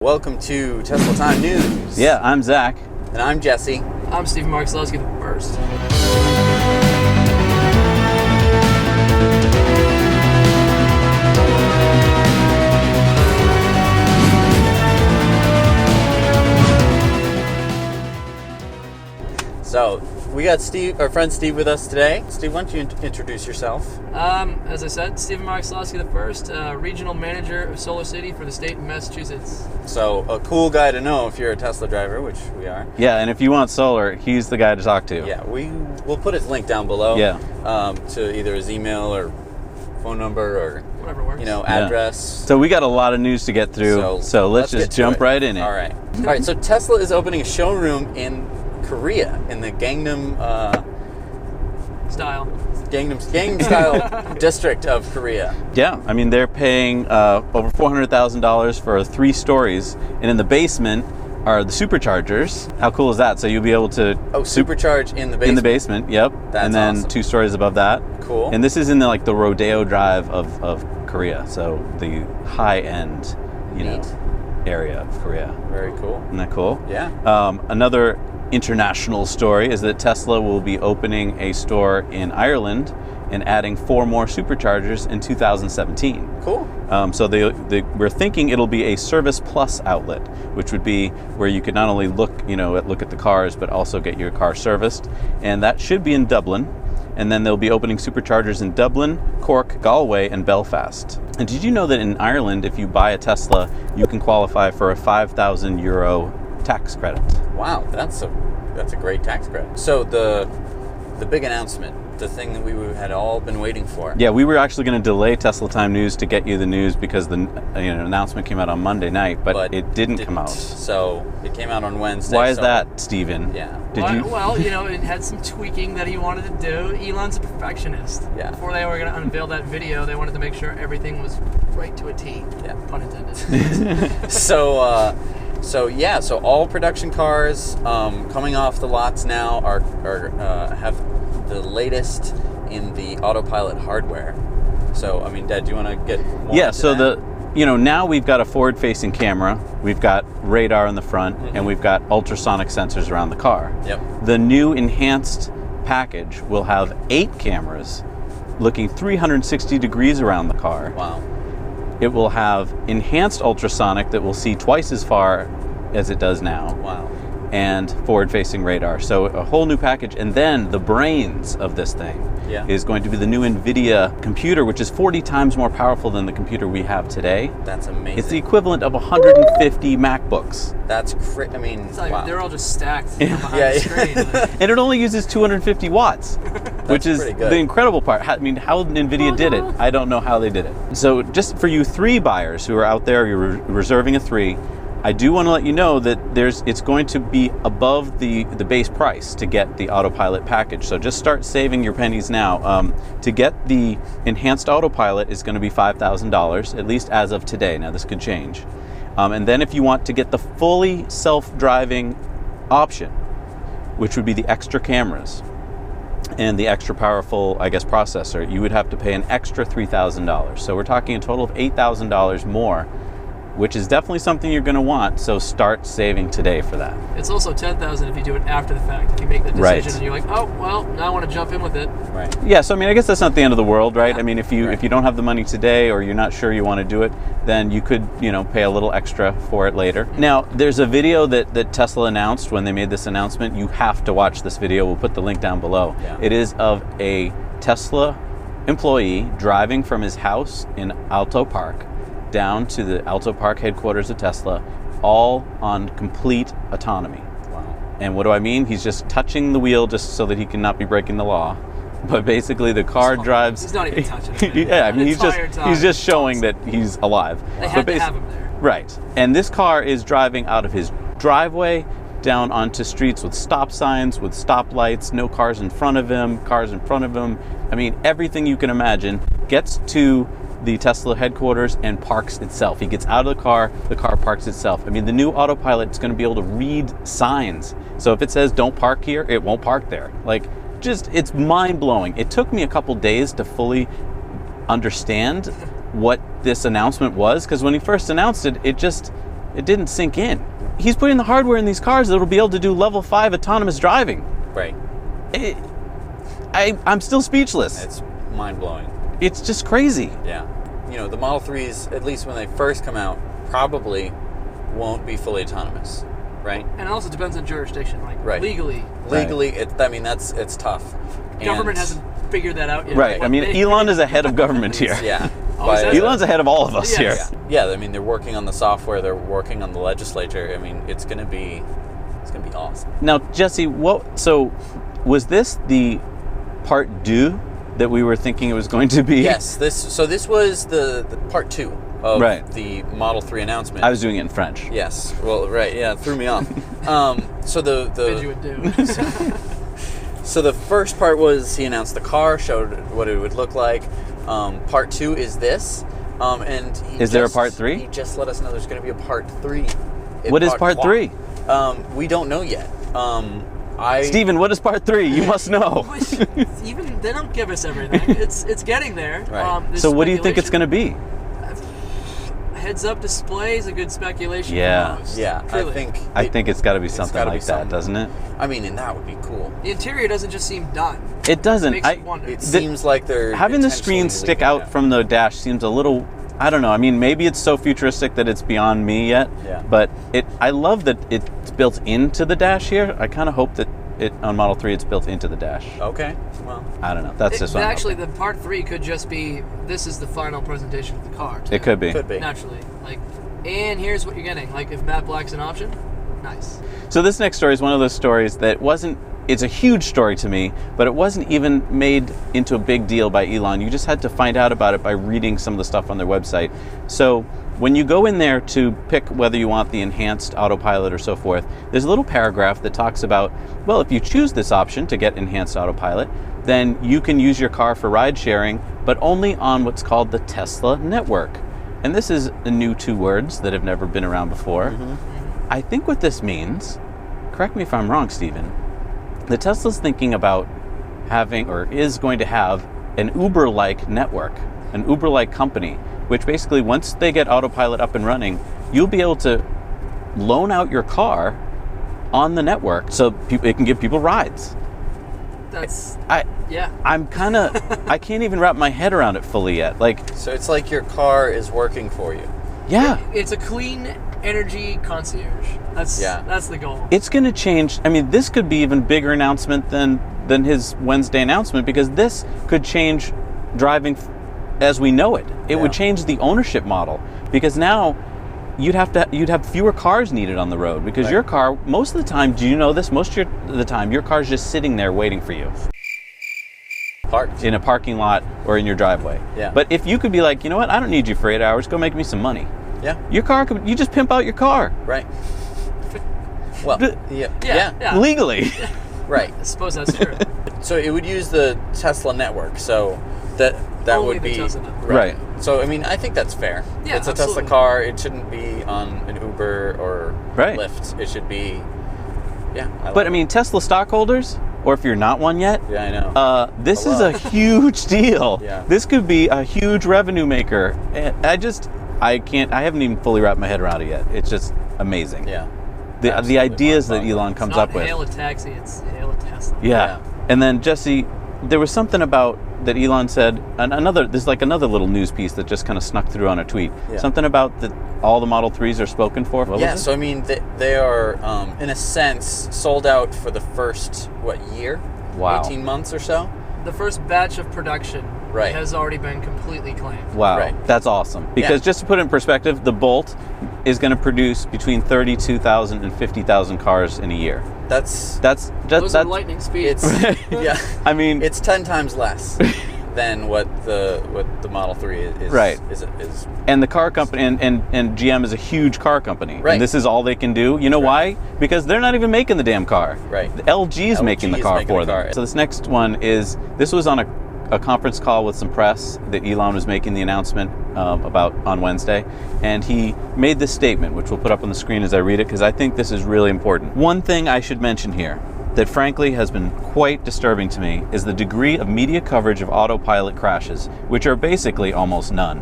Welcome to Tesla Time News. Yeah, I'm Zach. And I'm Jesse. I'm Stephen Marks. Let's get the first. So, we got our friend Steve with us today. Steve, why don't you introduce yourself? As I said, Stephen Marks the first, regional manager of Solar City for the state of Massachusetts. So, a cool guy to know if you're a Tesla driver, which we are. Yeah, and if you want solar, he's the guy to talk to. Yeah, we'll put his link down below. Yeah. To either his email or phone number or whatever works. Address. So we got a lot of news to get through. So let's just jump right in it. All right. So Tesla is opening a showroom in Korea in the Gangnam style district of Korea. Yeah, I mean they're paying over $400,000 for 3 stories, and in the basement are the Superchargers. How cool is that? So you'll be able to supercharge in the basement. In the basement, yep. That's and then awesome. 2 stories above that. Cool. And this is in the Rodeo Drive of Korea, so the high end, area of Korea. Very cool. Isn't that cool? Yeah. Another international story is that Tesla will be opening a store in Ireland and adding 4 more superchargers in 2017. Cool. So we're thinking it'll be a Service Plus outlet, which would be where you could not only look at the cars, but also get your car serviced. And that should be in Dublin. And then they'll be opening superchargers in Dublin, Cork, Galway, and Belfast. And did you know that in Ireland, if you buy a Tesla, you can qualify for a €5,000 tax credit? Wow, that's a great tax credit. So the big announcement, the thing that we had all been waiting for. Yeah, we were actually going to delay Tesla Time News to get you the news because the announcement came out on Monday night, but it didn't come out. So it came out on Wednesday. Why is that, Stephen? Yeah. Well, it had some tweaking that he wanted to do. Elon's a perfectionist. Yeah. Before they were going to unveil that video, they wanted to make sure everything was right to a T. Yeah. Pun intended. So all production cars coming off the lots now have the latest in the autopilot hardware. So, I mean, Dad, do you want to get more into that? Now we've got a forward-facing camera, we've got radar in the front, and we've got ultrasonic sensors around the car. Yep. The new enhanced package will have 8 cameras looking 360 degrees around the car. Wow. It will have enhanced ultrasonic that will see twice as far as it does now. Wow. And forward-facing radar. So a whole new package. And then the brains of this thing is going to be the new NVIDIA computer, which is 40 times more powerful than the computer we have today. That's amazing. It's the equivalent of 150 MacBooks. That's wow. They're all just stacked behind the screen. And it only uses 250 watts, which is the incredible part. I mean, how NVIDIA did it, I don't know how they did it. So just for you 3 buyers who are out there, you're reserving a 3, I do want to let you know that it's going to be above the base price to get the autopilot package. So just start saving your pennies now. To get the enhanced autopilot is going to be $5,000, at least as of today. Now this could change. And then if you want to get the fully self-driving option, which would be the extra cameras and the extra powerful, processor, you would have to pay an extra $3,000. So we're talking a total of $8,000 more, which is definitely something you're going to want. So start saving today for that. It's also $10,000 if you do it after the fact. If you make the decision and you're like, oh, well, now I want to jump in with it. Right. Yeah, so I guess that's not the end of the world, right? Yeah. I mean, if you don't have the money today or you're not sure you want to do it, then you could, pay a little extra for it later. Now, there's a video that Tesla announced when they made this announcement. You have to watch this video. We'll put the link down below. Yeah. It is of a Tesla employee driving from his house in Alto Park down to the Alto Park headquarters of Tesla, all on complete autonomy. Wow. And what do I mean? He's just touching the wheel just so that he cannot be breaking the law. But basically the car drives... He's not even touching it. Yeah, I mean, he's just showing that he's alive. They had to have him there. Right. And this car is driving out of his driveway down onto streets with stop signs, with stoplights, no cars in front of him, cars in front of him. I mean, everything you can imagine. Gets to the Tesla headquarters and parks itself. He gets out of the car parks itself. I mean, the new autopilot is going to be able to read signs. So if it says don't park here, it won't park there. It's mind-blowing. It took me a couple days to fully understand what this announcement was, because when he first announced it, it it didn't sink in. He's putting the hardware in these cars that'll be able to do level 5 autonomous driving. Right. I'm still speechless. It's mind-blowing. It's just crazy. Yeah. You know, the Model 3s, at least when they first come out, probably won't be fully autonomous, right? And it also depends on jurisdiction, like legally. Legally, it's tough. Government hasn't figured that out yet. Right. I mean, Elon is ahead of government here. Yeah. Elon's ahead of all of us here. Yeah, I mean, they're working on the software, they're working on the legislature. I mean, it's going to be awesome. Now, Jesse, so was this the part 2 that we were thinking it was going to be? Yes, this was the part 2 of the Model 3 announcement. I was doing it in French. Yes. Well, right. Yeah, it threw me off. So As you would do. So the first part was he announced the car, showed what it would look like. Part 2 is this. And is there a part 3? He just let us know there's going to be a part 3. What is part 3? We don't know yet. Steven, what is part 3? You must know. Even they don't give us everything. It's getting there. Right. So what do you think it's going to be? Heads-up display is a good speculation. Yeah. For most, yeah. truly. I think it's got to be something like that, doesn't it? I mean, and that would be cool. The interior doesn't just seem done. It doesn't. It makes you wonder. It seems like they're having the screen stick out from the dash seems a little. I don't know. I mean, maybe it's so futuristic that it's beyond me yet. Yeah. But I love that it's built into the dash here. I kind of hope that on Model 3 it's built into the dash. Okay. Well, I don't know. That's just what actually the part 3 could just be this is the final presentation of the car. Too. It could be. Naturally, and here's what you're getting. Like if matte black's an option, nice. So this next story is one of those stories that wasn't. It's a huge story to me, but it wasn't even made into a big deal by Elon. You just had to find out about it by reading some of the stuff on their website. So when you go in there to pick whether you want the enhanced autopilot or so forth, there's a little paragraph that talks about, well, if you choose this option to get enhanced autopilot, then you can use your car for ride sharing, but only on what's called the Tesla network. And this is a new 2 words that have never been around before. Mm-hmm. I think what this means, correct me if I'm wrong, Stephen, the Tesla's thinking about having, or is going to have, an Uber-like network, an Uber-like company, which basically once they get autopilot up and running, you'll be able to loan out your car on the network so it can give people rides. I'm kind of, I can't even wrap my head around it fully yet. So it's like your car is working for you. Yeah. It's a clean energy concierge. That's the goal. It's going to change. I mean, this could be even bigger announcement than his Wednesday announcement, because this could change driving as we know it. It would change the ownership model, because now you'd have fewer cars needed on the road, because your car, most of the time, do you know this? Most of the time, your car's just sitting there waiting for you. Parked. In a parking lot or in your driveway. Yeah. But if you could be like, you know what, I don't need you for 8 hours, go make me some money. Yeah. Your car you just pimp out your car. Right. Well, yeah. Legally. Right. I suppose that's true. So it would use the Tesla network. So that Only would the be Tesla network. Right. So I mean, I think that's fair. Yeah, it's a absolutely. Tesla car. It shouldn't be on an Uber or Lyft. It should be. Yeah. I mean, Tesla stockholders, or if you're not one yet, yeah, I know. This is a huge deal. Yeah. This could be a huge revenue maker. I haven't even fully wrapped my head around it yet. It's just amazing. Yeah. The ideas that Elon comes up with. It's not hail a taxi, it's hail a Tesla. Yeah. And then Jesse, there was something about that Elon said, there's like another little news piece that just kind of snuck through on a tweet. Yeah. Something about that all the Model 3s are spoken for. So I mean, they are, in a sense, sold out for the first, year? Wow. 18 months or so? The first batch of production has already been completely claimed. Wow, right. That's awesome. Because just to put it in perspective, the Bolt is going to produce between 32,000 and 50,000 cars in a year. That's are lightning speeds. I mean, it's 10 times less than what the Model 3 is. Right. Is. And the car company and GM is a huge car company. Right. And this is all they can do. You know why? Because they're not even making the damn car. Right. The LG is making the car for them. So this next one this was on a conference call with some press that Elon was making the announcement about on Wednesday, and he made this statement, which we'll put up on the screen as I read it, because I think this is really important. One thing I should mention here that frankly has been quite disturbing to me is the degree of media coverage of autopilot crashes, which are basically almost none.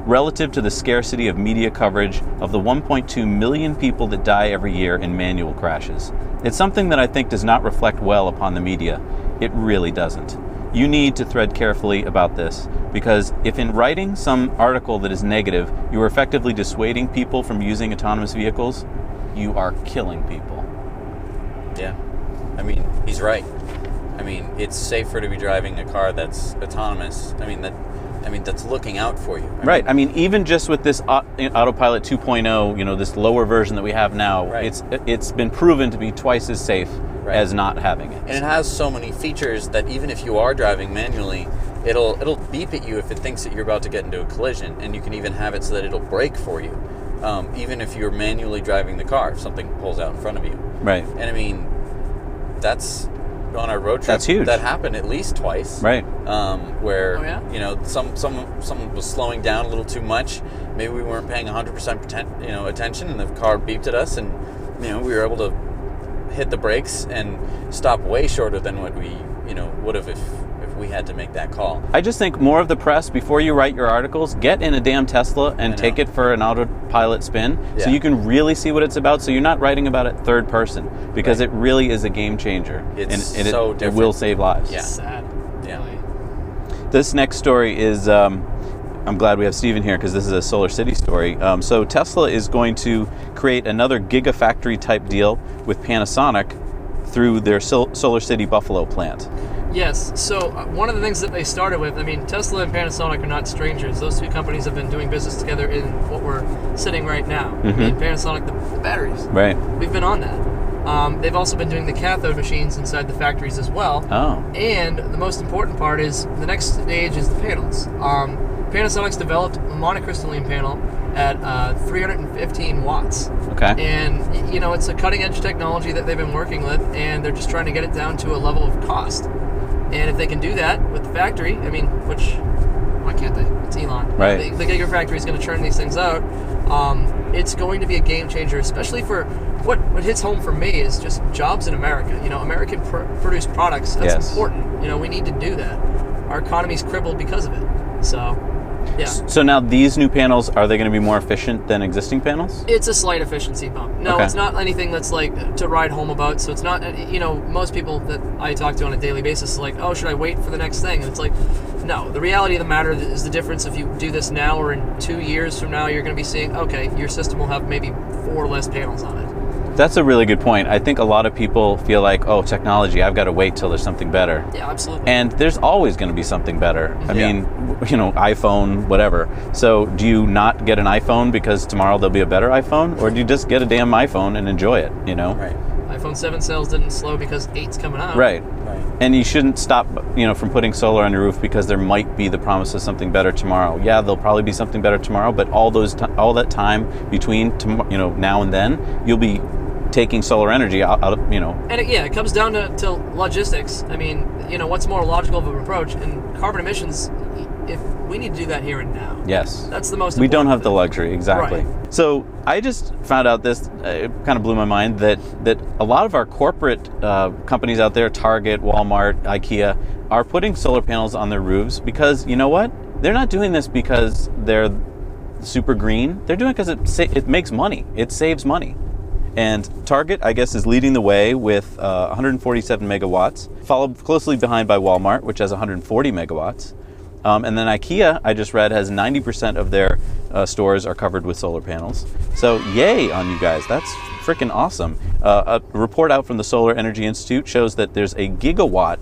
relative to the scarcity of media coverage of the 1.2 million people that die every year in manual crashes. It's something that I think does not reflect well upon the media. It really doesn't. You need to tread carefully about this, because if in writing some article that is negative, you are effectively dissuading people from using autonomous vehicles, you are killing people. Yeah. I mean, he's right. I mean, it's safer to be driving a car that's autonomous. That's looking out for you. I mean, even just with this Autopilot 2.0, this lower version that we have now, right. it's been proven to be twice as safe as not having it. And it has so many features that even if you are driving manually, it'll beep at you if it thinks that you're about to get into a collision, and you can even have it so that it'll brake for you, even if you're manually driving the car, if something pulls out in front of you. Right. And I mean, that's on our road trip. That's huge. That happened at least twice. Right. Where someone was slowing down a little too much. Maybe we weren't paying 100% attention, and the car beeped at us, and we were able to hit the brakes and stop way shorter than what we would have if we had to make that call. I just think more of the press, before you write your articles, get in a damn Tesla and take it for an autopilot spin, so you can really see what it's about, so you're not writing about it third person, because it really is a game changer. It's and so it different. will save lives. Yeah. Sad. Yeah. Really. This next story is, I'm glad we have Steven here, because this is a Solar City story. So Tesla is going to create another Gigafactory type deal with Panasonic through their Solar City Buffalo plant. Yes, so one of the things that they started with, Tesla and Panasonic are not strangers. Those two companies have been doing business together in what we're sitting right now. Mm-hmm. Panasonic, the batteries. Right. We've been on that. They've also been doing the cathode machines inside the factories as well. Oh. And the most important part is, the next stage is the panels. Panasonic's developed a monocrystalline panel at 315 watts. Okay. And, it's a cutting-edge technology that they've been working with, and they're just trying to get it down to a level of cost. And if they can do that with the factory, why can't they? It's Elon. Right. The Gigafactory is going to churn these things out. It's going to be a game changer, especially for what hits home for me is just jobs in America. American produced products. That's important. We need to do that. Our economy's crippled because of it. So, yeah. So now these new panels, are they going to be more efficient than existing panels? It's a slight efficiency bump. No, It's not anything that's like to write home about. So it's not, most people that I talk to on a daily basis is like, oh, should I wait for the next thing? And it's like, no. The reality of the matter is the difference if you do this now or in 2 years from now, you're going to be seeing, okay, your system will have maybe 4 less panels on it. That's a really good point. I think a lot of people feel like, oh, technology, I've got to wait till there's something better. Yeah, absolutely. And there's always going to be something better. I mean, iPhone, whatever. So do you not get an iPhone because tomorrow there'll be a better iPhone? Or do you just get a damn iPhone and enjoy it, Right. iPhone 7 sales didn't slow because 8's coming out. Right. And you shouldn't stop, from putting solar on your roof because there might be the promise of something better tomorrow. Yeah, there'll probably be something better tomorrow, but all that time between, now and then, you'll be taking solar energy out of, And it comes down to logistics. What's more logical of an approach? And carbon emissions, if we need to do that here and now. Yes. That's the most important We don't have thing. the luxury, exactly. Right. So I just found out this, it kind of blew my mind, that a lot of our corporate companies out there, Target, Walmart, IKEA, are putting solar panels on their roofs because, you know what? They're not doing this because they're super green. They're doing it because it makes money. It saves money. And Target, I guess, is leading the way with 147 megawatts, followed closely behind by Walmart, which has 140 megawatts. And then IKEA, I just read, has 90% of their stores are covered with solar panels. So yay on you guys. That's freaking awesome. A report out from the Solar Energy Institute shows that there's a gigawatt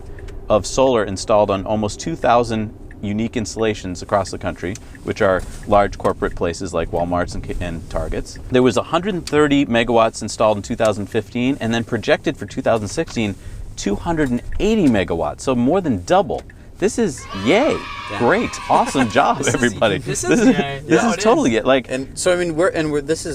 of solar installed on almost 2,000 unique installations across the country, which are large corporate places like Walmart's and Target's. There was 130 megawatts installed in 2015, and then projected for 2016, 280 megawatts, so more than double. This is yay! Yeah. Great, awesome job, everybody. This is yay. This is totally yay. Like, and so we're this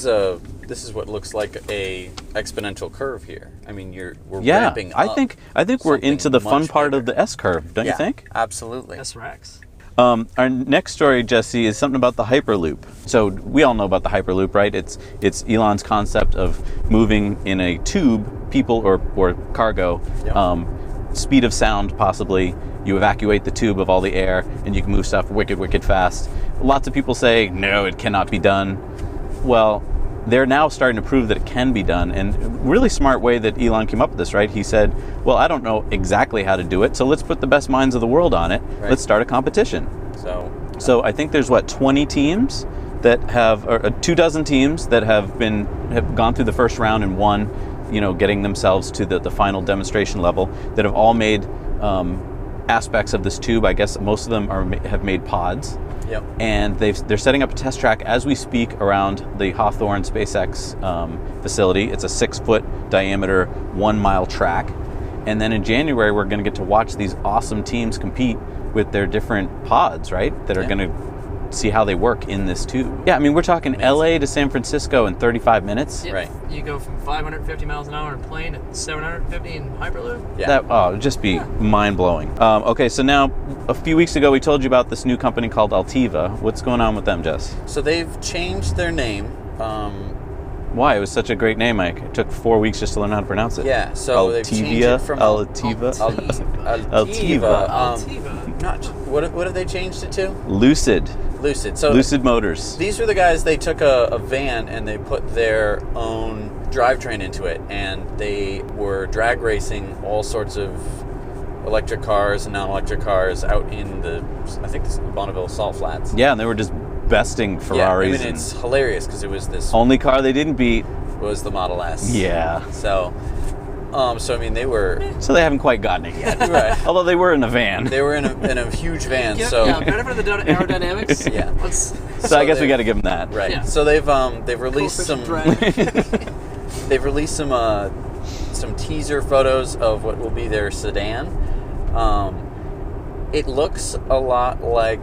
is what looks like a exponential curve here. We're ramping up. I think we're into the fun part of the S curve, don't you think? Absolutely. S-Rex. Our next story, Jesse, is something about the Hyperloop. So we all know about the Hyperloop, right? It's Elon's concept of moving in a tube, people or cargo, speed of sound possibly. You evacuate the tube of all the air, and you can move stuff wicked fast. lots of people say, no, it cannot be done. Well, they're now starting to prove that it can be done. And a really smart way that Elon came up with this, right? He said, well, I don't know exactly how to do it, so let's put the best minds of the world on it. Right. Let's start a competition. So I think there's 20 teams that have, or 24 teams that have gone through the first round and won, getting themselves to the final demonstration level, that have all made aspects of this tube. I guess most of them have made pods. Yep. And they're setting up a test track as we speak around the Hawthorne SpaceX facility. It's a 6-foot diameter, 1 mile track. And then in January, we're going to get to watch these awesome teams compete with their different pods, right? That are going to see how they work in this tube. Yeah, I mean, we're talking LA to San Francisco in 35 minutes. Yep. Right. You go from 550 miles an hour in plane to 750 in Hyperloop. Yeah. That would just be mind-blowing. Okay, so now, a few weeks ago, we told you about this new company called Altiva. What's going on with them, Jess? So they've changed their name. Why? It was such a great name. It took 4 weeks just to learn how to pronounce it. Yeah, so they've changed it from Altiva. What have they changed it to? Lucid. So Lucid Motors. These were the guys, they took a van and they put their own drivetrain into it, and they were drag racing all sorts of electric cars and non-electric cars out in the Bonneville Salt Flats. Yeah, and they were just besting Ferraris. Yeah, I mean, it's hilarious because it was this... Only car they didn't beat was the Model S. Yeah. So I mean, they were... So they haven't quite gotten it yet. Right. Although they were in a van. They were in a huge van, better for the aerodynamics. Yeah. So I guess we got to give them that. Right. Yeah. So they've released some... They've released some teaser photos of what will be their sedan. It looks a lot like...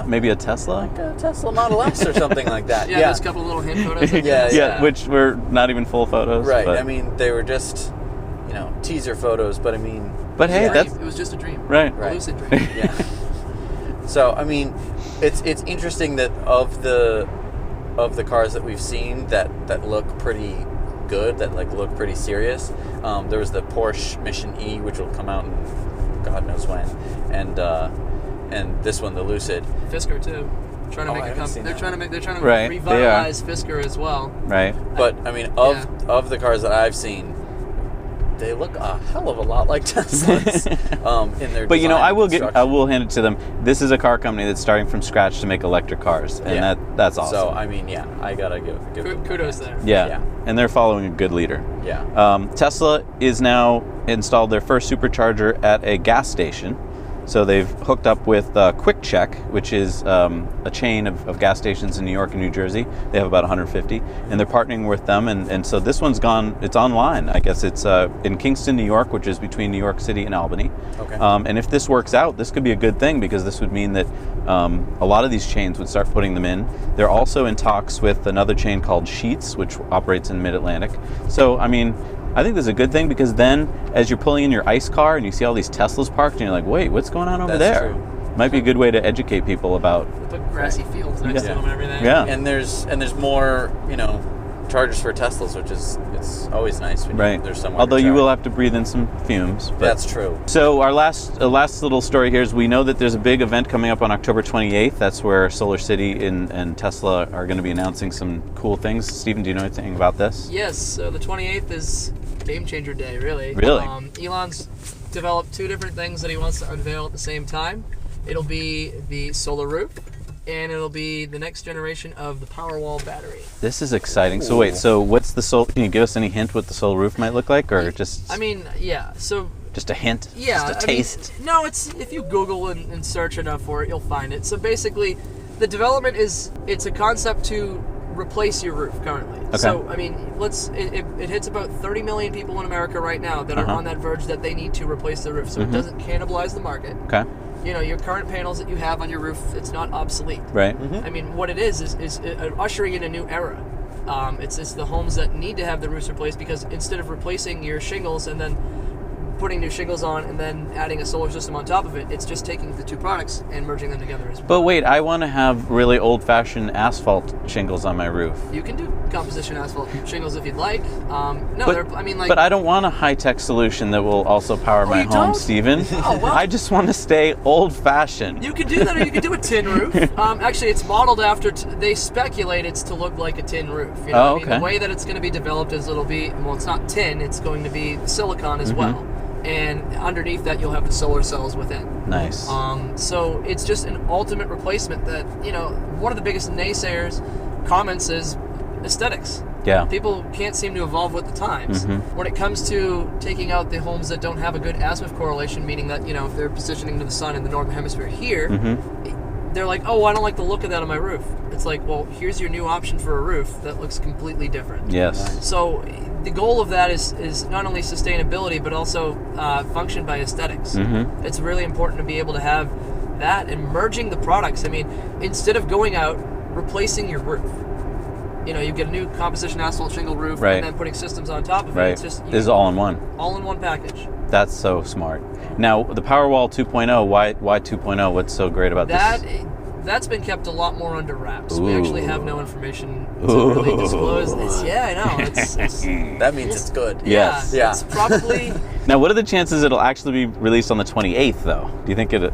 maybe a Tesla? Like a Tesla Model S or something like that. Yeah, there's a couple little hint photos. Yeah, which were not even full photos. Right. But... I mean, they were just, teaser photos, but I mean... But hey, it was just a dream. Right. A lucid dream. Yeah. So, I mean, it's interesting that of the cars that we've seen that look pretty good, that look pretty serious, there was the Porsche Mission E, which will come out in God knows when, and this one, the Lucid. Fisker too. Trying to make it come. They're trying to right. revitalize Fisker as well. Right. But I mean, of the cars that I've seen, they look a hell of a lot like Teslas in their. But design I will hand it to them. This is a car company that's starting from scratch to make electric cars, and that's awesome. So I mean, I gotta give kudos there. Yeah, and they're following a good leader. Yeah. Tesla is now installed their first supercharger at a gas station. So they've hooked up with Quick Check, which is a chain of gas stations in New York and New Jersey. They have about 150, and they're partnering with them. And so this one's it's online. I guess it's in Kingston, New York, which is between New York City and Albany. Okay. And if this works out, this could be a good thing, because this would mean that a lot of these chains would start putting them in. They're also in talks with another chain called Sheetz, which operates in Mid-Atlantic. So, I mean, I think this is a good thing, because then as you're pulling in your ICE car and you see all these Teslas parked and you're like, wait, what's going on over there? True. Might be a good way to educate people about... They put grassy fields next to them and everything. Yeah. And there's more, chargers for Teslas, which it's always nice when there's somewhere. Although to you charge. will have to breathe in some fumes. But. That's true. So our last little story here is we know that there's a big event coming up on October 28th. That's where Solar City and Tesla are going to be announcing some cool things. Stephen, do you know anything about this? Yes. So the 28th is Game Changer Day, really. Really? Elon's developed two different things that he wants to unveil at the same time. It'll be the solar roof, and it'll be the next generation of the Powerwall battery. This is exciting. So wait, what's the solar? Can you give us any hint what the solar roof might look like, or just? I mean, yeah. So. Just a hint. Yeah. Just a taste. No, it's if you Google and search enough for it, you'll find it. So basically, the development it's a concept to replace your roof currently. Okay. So I mean, it hits about 30 million people in America right now that are on that verge that they need to replace the roof, so it doesn't cannibalize the market. Okay. Your current panels that you have on your roof, it's not obsolete. Right. Mm-hmm. I mean, what it is ushering in a new era. It's the homes that need to have the roofs replaced, because instead of replacing your shingles and then putting new shingles on and then adding a solar system on top of it. It's just taking the two products and merging them together as well. But wait, I want to have really old-fashioned asphalt shingles on my roof. You can do composition asphalt shingles if you'd like. But I don't want a high-tech solution that will also power my home, don't? Stephen. Oh, well. I just want to stay old-fashioned. You could do that, or you could do a tin roof. Actually, it's modeled after. They speculate it's to look like a tin roof. You know okay. The way that it's going to be developed is it's not tin. It's going to be silicon as well, and underneath that you'll have the solar cells within. Nice. So it's just an ultimate replacement. That one of the biggest naysayers comments is aesthetics. Yeah. People can't seem to evolve with the times. When it comes to taking out the homes that don't have a good azimuth correlation, meaning that, if they're positioning to the sun in the northern hemisphere here, they're like, oh, I don't like the look of that on my roof. It's like, well, here's your new option for a roof that looks completely different. Yes. So the goal of that is not only sustainability, but also function by aesthetics. It's really important to be able to have that and merging the products. I mean, instead of going out, replacing your roof. You get a new composition asphalt shingle roof and then putting systems on top of it. It's just this is all in one. All in one package. That's so smart. Now, the Powerwall 2.0, why 2.0? What's so great about this? That's been kept a lot more under wraps. Ooh. We actually have no information to really disclose this. Yeah, I know. It's that means it's good. Yes. Yeah. It's probably... Now, what are the chances it'll actually be released on the 28th, though? Do you think you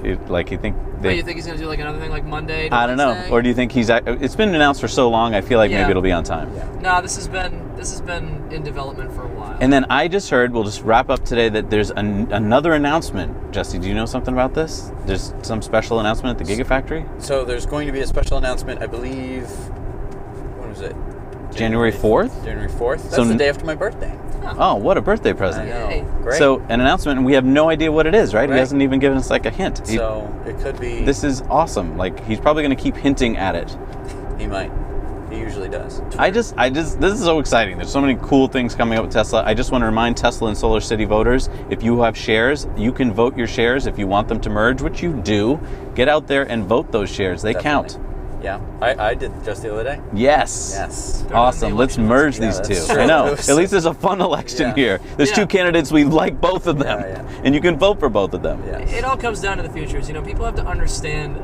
think you think he's going to do like another thing like Monday to I don't Wednesday? know. Or do you think it's been announced for so long, I feel like maybe it'll be on time. Yeah. No, this has been in development for a while. And then I just heard, we'll just wrap up today, that there's another announcement. Jesse, do you know something about this? There's some special announcement at the Gigafactory? So there's going to be a special announcement, I believe, when was it? January 4th? January 4th. That's the day after my birthday. Oh, what a birthday present. I know. Yay. Great. So, an announcement, and we have no idea what it is, right? He hasn't even given us like a hint. So, it could be... This is awesome. Like, he's probably going to keep hinting at it. He might. He usually does. This is so exciting. There's so many cool things coming up with Tesla. I just want to remind Tesla and Solar City voters, if you have shares, you can vote your shares if you want them to merge, which you do. Get out there and vote those shares. They count. Yeah, I did just the other day. Yes. Awesome. Let's merge these two. True. I know. At least there's a fun election here. There's two candidates. We like both of them. And you can vote for both of them. Yes. It all comes down to the futures. People have to understand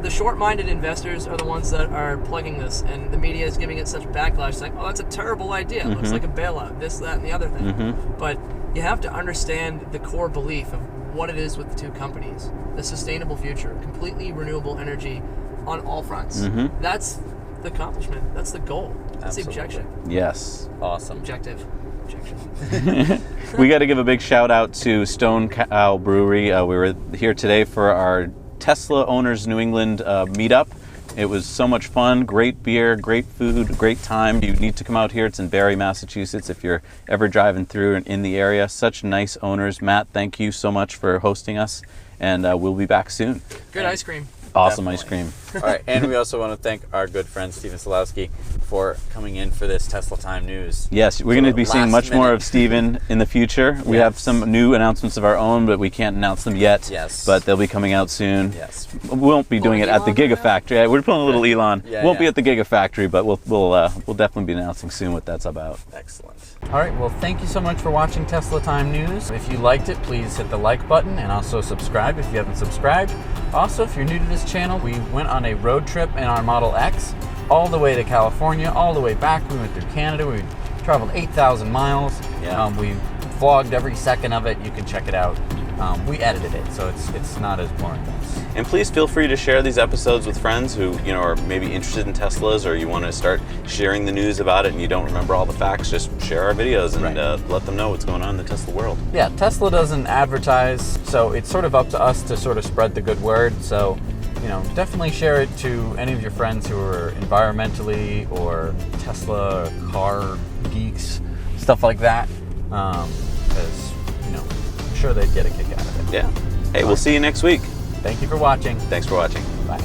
the short-minded investors are the ones that are plugging this, and the media is giving it such backlash, saying, oh, that's a terrible idea. It looks like a bailout, this, that, and the other thing. But you have to understand the core belief of what it is with the two companies. The sustainable future, completely renewable energy on all fronts. That's the accomplishment. That's the goal. That's the objection. Yes. Awesome. Objection. We got to give a big shout out to Stone Cow Brewery. We were here today for our Tesla Owners New England meetup. It was so much fun. Great beer, great food, great time. You need to come out here. It's in Barre, Massachusetts, if you're ever driving through and in the area. Such nice owners. Matt, thank you so much for hosting us, and we'll be back soon. Good ice cream. Awesome ice cream. All right, and we also want to thank our good friend Steven Solowski for coming in for this Tesla Time news. Yes, we're going to be seeing much more of Steven in the future. We have some new announcements of our own, but we can't announce them yet. Yes. But they'll be coming out soon. Yes. We won't be doing it at the Gigafactory. We're pulling a little Elon. Won't be at the Gigafactory, but we'll definitely be announcing soon what that's about. Excellent. All right, well, thank you so much for watching Tesla Time News. If you liked it, please hit the like button and also subscribe if you haven't subscribed. Also, if you're new to this channel, we went on a road trip in our Model X all the way to California, all the way back. We went through Canada. We traveled 8,000 miles. We vlogged every second of it. You can check it out. We edited it, so it's not as boring as... And please feel free to share these episodes with friends who are maybe interested in Teslas, or you want to start sharing the news about it and you don't remember all the facts. Just share our videos and let them know what's going on in the Tesla world. Yeah, Tesla doesn't advertise, so it's sort of up to us to sort of spread the good word. So, definitely share it to any of your friends who are environmentally or Tesla or car geeks, stuff like that, because I'm sure they'd get a kick out of it. Yeah. Hey, we'll see you next week. Thank you for watching. Thanks for watching. Bye.